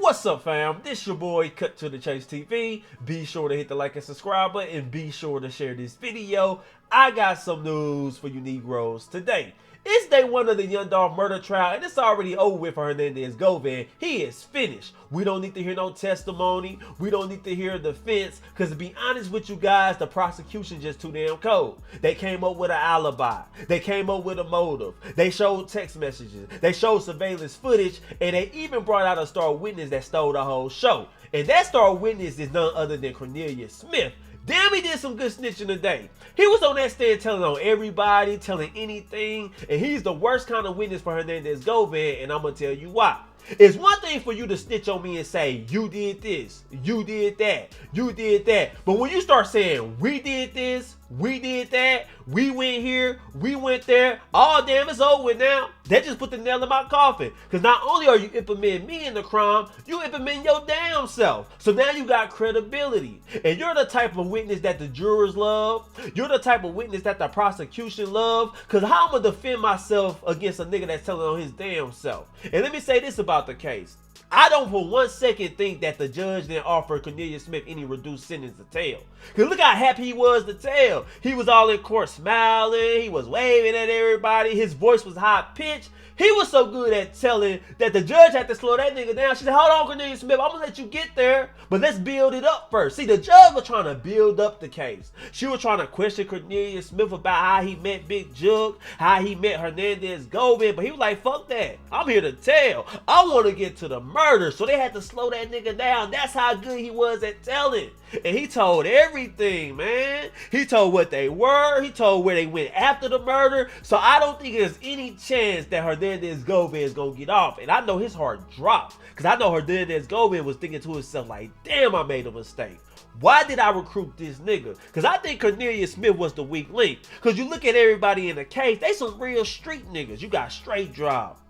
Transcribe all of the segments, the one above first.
What's up, fam? This your boy Cut to the Chase TV. Be sure to hit the like and subscribe button and be sure to share this video. I got some news for you Negroes today. It's day one of the Young Dolph murder trial, and it's already over with for Hernandez Govan. He is finished. We don't need to hear no testimony. We don't need to hear defense, because to be honest with you guys, the prosecution just too damn cold. They came up with an alibi. They came up with a motive. They showed text messages. They showed surveillance footage, and they even brought out a star witness that stole the whole show. And that star witness is none other than Cornelius Smith. Damn, he did some good snitching today. He was on that stand telling on everybody, telling anything, and he's the worst kind of witness for Hernandez Govan, and I'm gonna tell you why. It's one thing for you to snitch on me and say, you did this, you did that, you did that. But when you start saying, we did this, we did that, we went here, we went there, oh damn, it's over now. That just put the nail in my coffin. Because not only are you implementing me in the crime, you implementing your damn self. So now you got credibility. And you're the type of witness that the jurors love. You're the type of witness that the prosecution love. Because how am I gonna defend myself against a nigga that's telling on his damn self? And let me say this about the case. I don't for 1 second think that the judge didn't offer Cornelius Smith any reduced sentence to tell. Because look how happy he was to tell. He was all in court smiling. He was waving at everybody. His voice was high pitched. He was so good at telling that the judge had to slow that nigga down. She said, hold on, Cornelius Smith, I'm going to let you get there, but let's build it up first. See, the judge was trying to build up the case. She was trying to question Cornelius Smith about how he met Big Jook, how he met Hernandez Govan, but he was like, fuck that. I'm here to tell. I want to get to the murder. So they had to slow that nigga down. That's how good he was at telling. And he told everything, man. He told what they were. He told where they went after the murder. So I don't think there's any chance that Hernandez Govan is going to get off. And I know his heart dropped. Because I know Hernandez Govan was thinking to himself like, damn, I made a mistake. Why did I recruit this nigga? Because I think Cornelius Smith was the weak link. Because you look at everybody in the case, they some real street niggas. You got Straight Drop.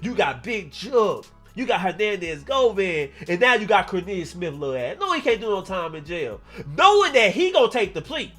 You got Big Jook. You got Hernandez Govan, and now you got Cornelius Smith little ass. No, he can't do no time in jail. Knowing that he gonna take the plea.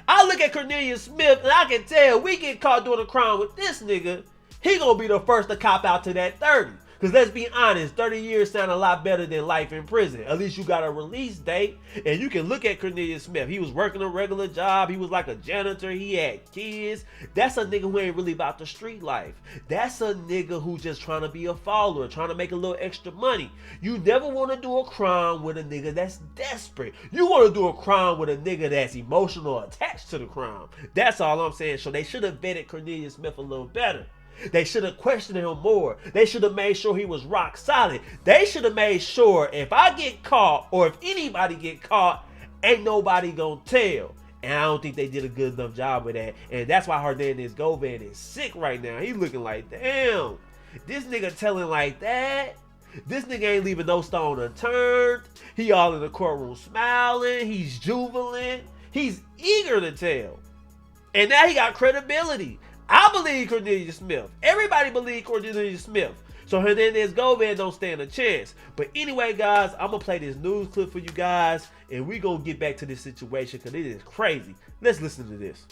I look at Cornelius Smith, and I can tell we get caught doing a crime with this nigga, he gonna be the first to cop out to that 30. Because let's be honest, 30 years sound a lot better than life in prison. At least you got a release date, and you can look at Cornelius Smith. He was working a regular job. He was like a janitor. He had kids. That's a nigga who ain't really about the street life. That's a nigga who just trying to be a follower, trying to make a little extra money. You never want to do a crime with a nigga that's desperate. You want to do a crime with a nigga that's emotional attached to the crime. That's all I'm saying. So they should have vetted Cornelius Smith a little better. They should have questioned him more. They should have made sure he was rock solid. They should have made sure if I get caught or if anybody get caught, ain't nobody gonna tell. And I don't think they did a good enough job with that. And that's why Hernandez Govan is sick right now. He looking like, damn, this nigga telling like that. This nigga ain't leaving no stone unturned. He all in the courtroom smiling. He's jubilant. He's eager to tell. And now he got credibility. I believe Cornelius Smith. Everybody believe Cornelius Smith. So Hernandez Govan don't stand a chance. But anyway, guys, I'm going to play this news clip for you guys. And we going to get back to this situation because it is crazy. Let's listen to this.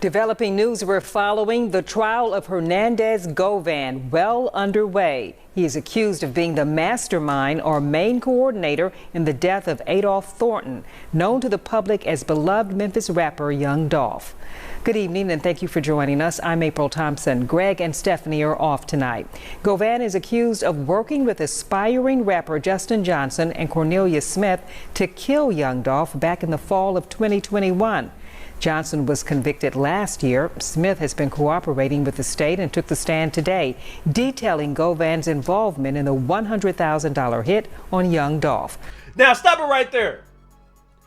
Developing news, we're following the trial of Hernandez Govan well underway. He is accused of being the mastermind or main coordinator in the death of Adolph Thornton, known to the public as beloved Memphis rapper Young Dolph. Good evening and thank you for joining us. I'm April Thompson. Greg and Stephanie are off tonight. Govan is accused of working with aspiring rapper Justin Johnson and Cornelius Smith to kill Young Dolph back in the fall of 2021. Johnson was convicted last year. Smith has been cooperating with the state and took the stand today, detailing Govan's involvement in the $100,000 hit on Young Dolph. Now stop it right there.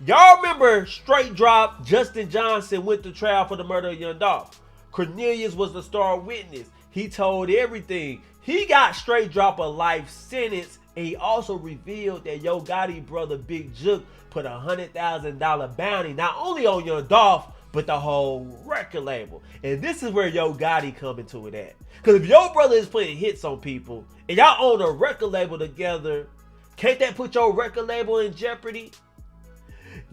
Y'all remember Straight Drop, Justin Johnson went to trial for the murder of Young Dolph. Cornelius was the star witness. He told everything. He got Straight Drop a life sentence, and he also revealed that Yo Gotti brother Big Jook put a $100,000 bounty not only on Young Dolph, but the whole record label. And this is where Yo Gotti come into it at. Because if your brother is putting hits on people, and y'all own a record label together, can't that put your record label in jeopardy?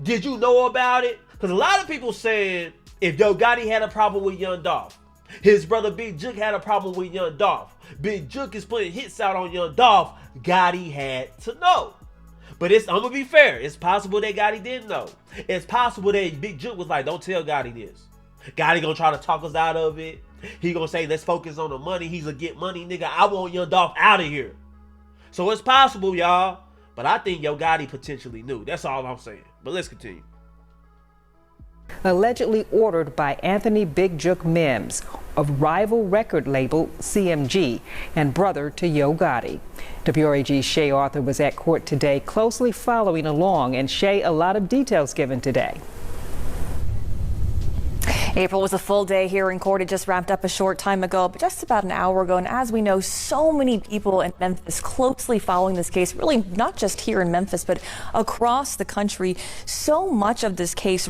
Did you know about it? Because a lot of people saying if Yo Gotti had a problem with Young Dolph, His brother Big Jook had a problem with young Dolph. Big Jook is putting hits out on young Dolph. Gotti had to know. But I'm gonna be fair. It's possible that Gotti didn't know. It's possible that Big Jook was like, don't tell Gotti this. Gotti gonna try to talk us out of it. He gonna say, let's focus on the money. He's a get money nigga. I want young Dolph out of here. So it's possible, y'all. But I think Yo Gotti potentially knew. That's all I'm saying. But let's continue. Allegedly ordered by Anthony Big Jook Mims of rival record label CMG and brother to Yo Gotti. WRAG's Shay Arthur was at court today closely following along, and Shay, a lot of details given today. April was a full day here in court. It just wrapped up a short time ago, but just about an hour ago. And as we know, so many people in Memphis closely following this case, really not just here in Memphis, but across the country. So much of this case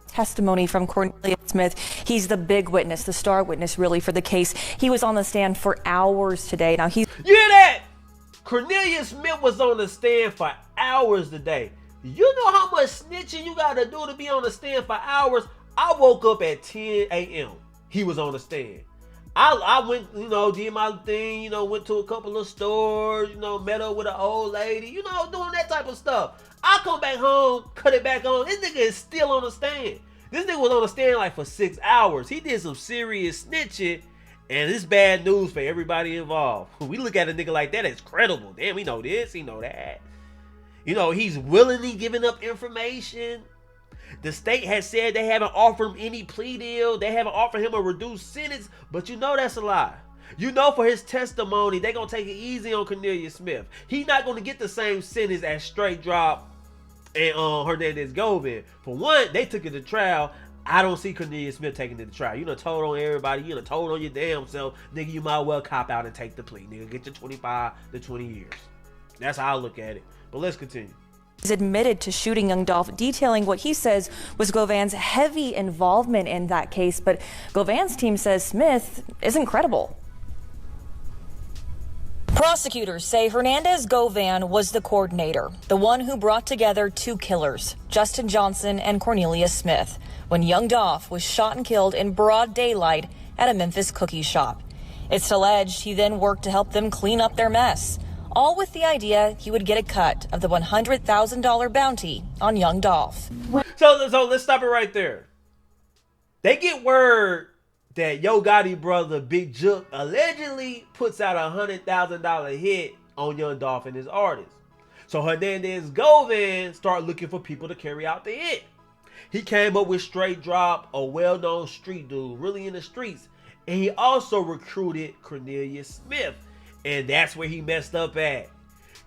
testimony from Cornelius Smith. He's the big witness, the star witness really for the case. He was on the stand for hours today. Now You hear that? Cornelius Smith was on the stand for hours today. You know how much snitching you gotta do to be on the stand for hours? I woke up at 10 a.m. He was on the stand. I went, did my thing, went to a couple of stores, met up with an old lady, doing that type of stuff. I come back home, cut it back on. This nigga is still on the stand. This nigga was on the stand like for 6 hours. He did some serious snitching, and it's bad news for everybody involved. We look at a nigga like that as credible. Damn, we know this, he know that. He's willingly giving up information. The state has said they haven't offered him any plea deal. They haven't offered him a reduced sentence, but that's a lie. For his testimony, they're going to take it easy on Cornelius Smith. He's not going to get the same sentence as Straight Drop and Hernandez Govan. For one, they took it to trial. I don't see Cornelius Smith taking it to trial. You done told on everybody. You done told on your damn self. Nigga, you might well cop out and take the plea. Nigga, get your 25 to 20 years. That's how I look at it. But let's continue. He's admitted to shooting young Dolph, detailing what he says was Govan's heavy involvement in that case. But Govan's team says Smith isn't credible. Prosecutors say Hernandez Govan was the coordinator, the one who brought together two killers, Justin Johnson and Cornelius Smith, when young Dolph was shot and killed in broad daylight at a Memphis cookie shop. It's alleged he then worked to help them clean up their mess, all with the idea he would get a cut of the $100,000 bounty on young Dolph. So let's stop it right there. They get word that Yo Gotti brother Big Jook allegedly puts out a $100,000 hit on young Dolph and his artist. So Hernandez Govan start looking for people to carry out the hit. He came up with Straight Drop, a well-known street dude, really in the streets. And he also recruited Cornelius Smith. And that's where he messed up at.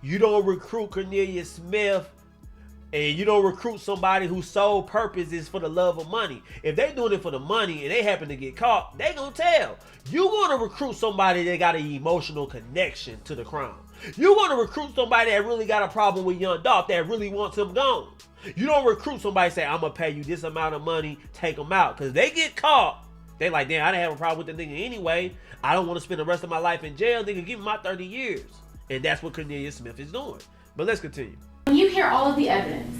You don't recruit Cornelius Smith, and you don't recruit somebody whose sole purpose is for the love of money. If they doing it for the money and they happen to get caught, they gonna tell. You wanna recruit somebody that got an emotional connection to the crime. You wanna recruit somebody that really got a problem with young Dolph, that really wants him gone. You don't recruit somebody say, I'm gonna pay you this amount of money, take him out. Cause they get caught, they like, damn, I didn't have a problem with the nigga anyway. I don't want to spend the rest of my life in jail. Nigga, give me my 30 years. And that's what Cornelius Smith is doing. But let's continue. When you hear all of the evidence,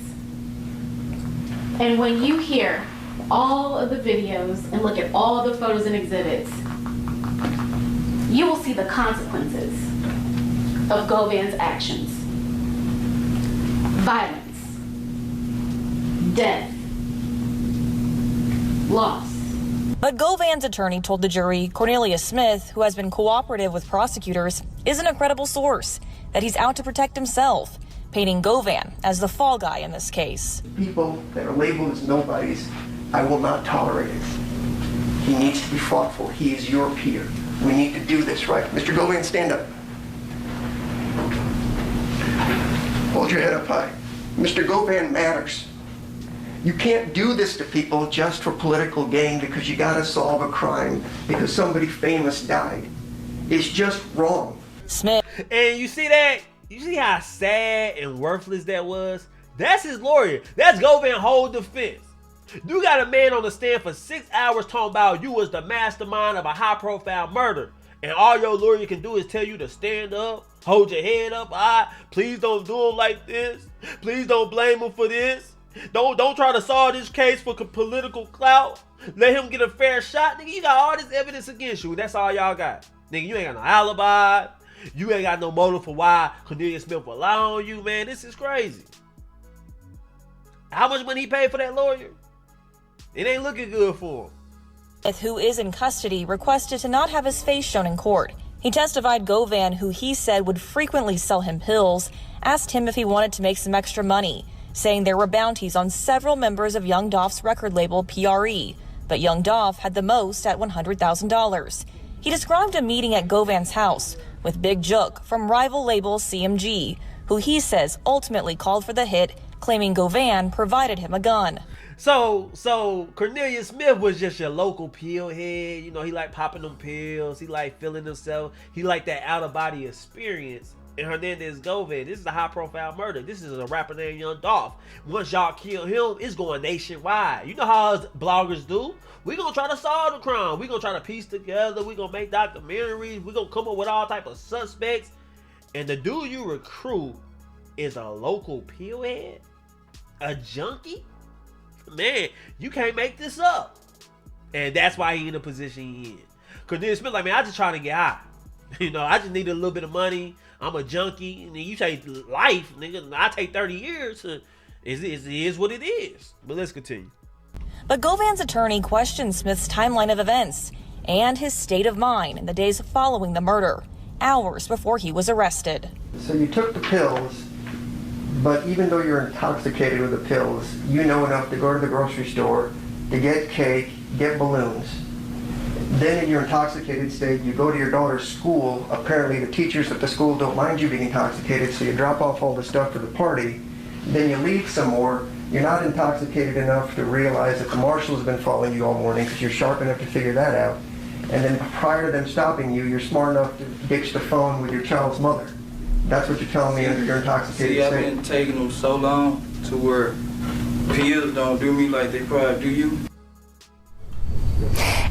and when you hear all of the videos and look at all the photos and exhibits, you will see the consequences of Govan's actions. Violence, death, loss. But Govan's attorney told the jury Cornelius Smith, who has been cooperative with prosecutors, isn't a credible source, that he's out to protect himself, painting Govan as the fall guy in this case. People that are labeled as nobodies, I will not tolerate it. He needs to be fought for. He is your peer. We need to do this right. Mr. Govan, stand up. Hold your head up high. Mr. Govan matters. You can't do this to people just for political gain because you gotta solve a crime because somebody famous died. It's just wrong. Smith. And you see that? You see how sad and worthless that was? That's his lawyer. That's Govan's whole defense. You got a man on the stand for 6 hours talking about you was the mastermind of a high-profile murder. And all your lawyer can do is tell you to stand up, hold your head up high. Please don't do him like this. Please don't blame him for this. Don't try to solve this case for political clout. Let him get a fair shot. Nigga, you got all this evidence against you. That's all y'all got. Nigga, you ain't got no alibi. You ain't got no motive for why Cornelius Smith will lie on you, man. This is crazy. How much money he paid for that lawyer? It ain't looking good for him. Smith, who is in custody, requested to not have his face shown in court. He testified Govan, who he said would frequently sell him pills, asked him if he wanted to make some extra money, saying there were bounties on several members of Young Dolph's record label PRE, but Young Dolph had the most at $100,000. He described a meeting at Govan's house with Big Jook from rival label CMG, who he says ultimately called for the hit, claiming Govan provided him a gun. So Cornelius Smith was just your local pill head. You know, he like popping them pills. He like feeling himself. He like that out-of-body experience. And Hernandez Govan, this is a high-profile murder. This is a rapper named Young Dolph. Once y'all kill him, it's going nationwide. You know how us bloggers do. We're going to try to solve the crime. We're going to try to piece together. We're going to make documentaries. We're going to come up with all type of suspects. And the dude you recruit is a local pill head? A junkie? Man, you can't make this up. And that's why he in the position he in. Cornelius Smith like, man, I just trying to get high. You know, I just need a little bit of money. I'm a junkie. And then you take life, nigga. I take 30 years. It is what it is. But let's continue. But Govan's attorney questioned Smith's timeline of events and his state of mind in the days following the murder, hours before he was arrested. So you took the pills, but even though you're intoxicated with the pills, you know enough to go to the grocery store, to get cake, get balloons. Then in your intoxicated state, you go to your daughter's school. Apparently the teachers at the school don't mind you being intoxicated, so you drop off all the stuff for the party. Then you leave some more. You're not intoxicated enough to realize that the marshals have been following you all morning because you're sharp enough to figure that out. And then prior to them stopping you, you're smart enough to ditch the phone with your child's mother. That's what you're telling me under your intoxicated I've state. been taking them so long to where pills don't do me like they probably do you.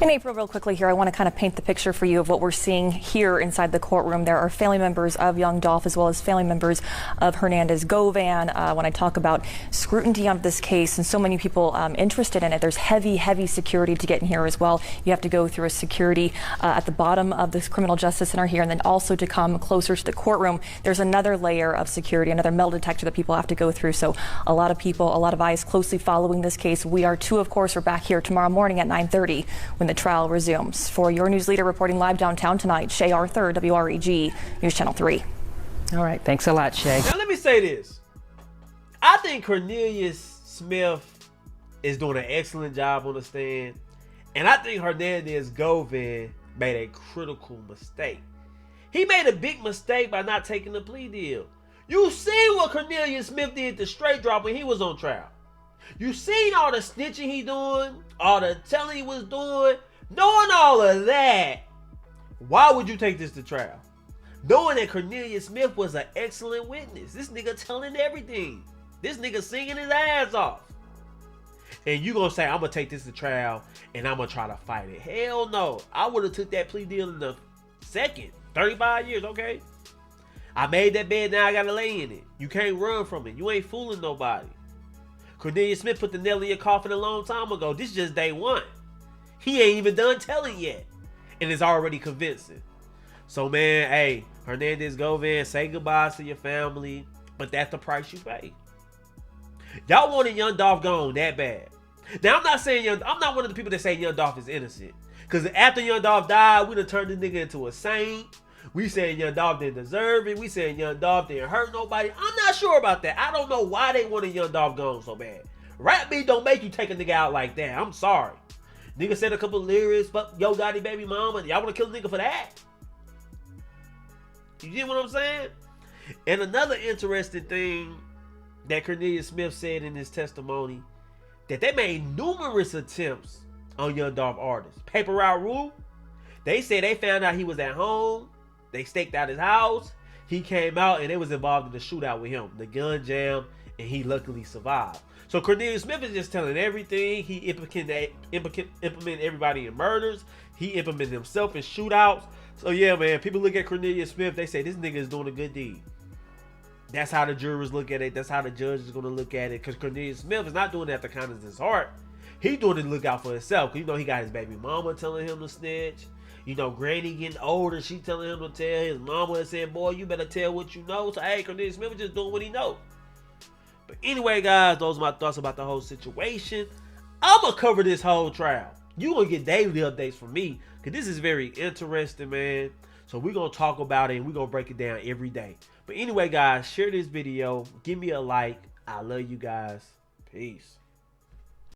In April, real quickly here, I want to kind of paint the picture for you of what we're seeing here inside the courtroom. There are family members of Young Dolph as well as family members of Hernandez Govan. When I talk about scrutiny of this case and so many people interested in it, there's heavy security to get in here as well. You have to go through a security at the bottom of this criminal justice center here, and then also to come closer to the courtroom, there's another layer of security, another metal detector that people have to go through. So a lot of people, a lot of eyes closely following this case. We are too, of course. We're back here tomorrow morning at 9:30 when the trial resumes. For your news leader reporting live downtown tonight, Shay Arthur, WREG News Channel 3. All right. Thanks a lot, Shay. Now let me say this. I think Cornelius Smith is doing an excellent job on the stand. And I think Hernandez Govan made a critical mistake. He made a big mistake by not taking the plea deal. You see what Cornelius Smith did to straight drop when he was on trial. You seen all the snitching he doing, all the telling he was doing. Knowing all of that, why would you take this to trial? Knowing that Cornelius Smith was an excellent witness. This nigga telling everything. This nigga singing his ass off. And you gonna say, I'm gonna take this to trial and I'm gonna try to fight it. Hell no. I would have took that plea deal in the second. 35 years, okay? I made that bed, now I gotta lay in it. You can't run from it. You ain't fooling nobody. Cornelius Smith put the nail in your coffin a long time ago. This is just day one. He ain't even done telling yet. And it's already convincing. So, man, hey, Hernandez Govan, say goodbyes to your family. But that's the price you pay. Y'all wanted Young Dolph gone that bad. Now, I'm not saying I'm not one of the people that say Young Dolph is innocent. Because after Young Dolph died, we done turned this nigga into a saint. We saying Young Dolph didn't deserve it. We saying Young Dolph didn't hurt nobody. I'm not sure about that. I don't know why they wanted Young Dolph gone so bad. Rap beat don't make you take a nigga out like that. I'm sorry. Nigga said a couple of lyrics, but Yo Gotti baby mama. Y'all want to kill a nigga for that? You get what I'm saying? And another interesting thing that Cornelius Smith said in his testimony, that they made numerous attempts on Young Dolph artists. Paper Route Rule, they said they found out he was at home. They staked out his house. He came out and they was involved in the shootout with him. The gun jam, and he luckily survived. So Cornelius Smith is just telling everything. He implemented everybody in murders. He implemented himself in shootouts. So yeah, man, people look at Cornelius Smith, they say this nigga is doing a good deed. That's how the jurors look at it. That's how the judge is going to look at it. Because Cornelius Smith is not doing that to kindness of his heart. He doing it to look out for himself. Because you know he got his baby mama telling him to snitch. You know, Granny getting older. She telling him to tell his mama and saying, boy, you better tell what you know. So, hey, Cornelius Smith is just doing what he know. But anyway, guys, those are my thoughts about the whole situation. I'm going to cover this whole trial. You're going to get daily updates from me. Because this is very interesting, man. So we're going to talk about it and we're going to break it down every day. But anyway, guys, share this video. Give me a like. I love you guys. Peace.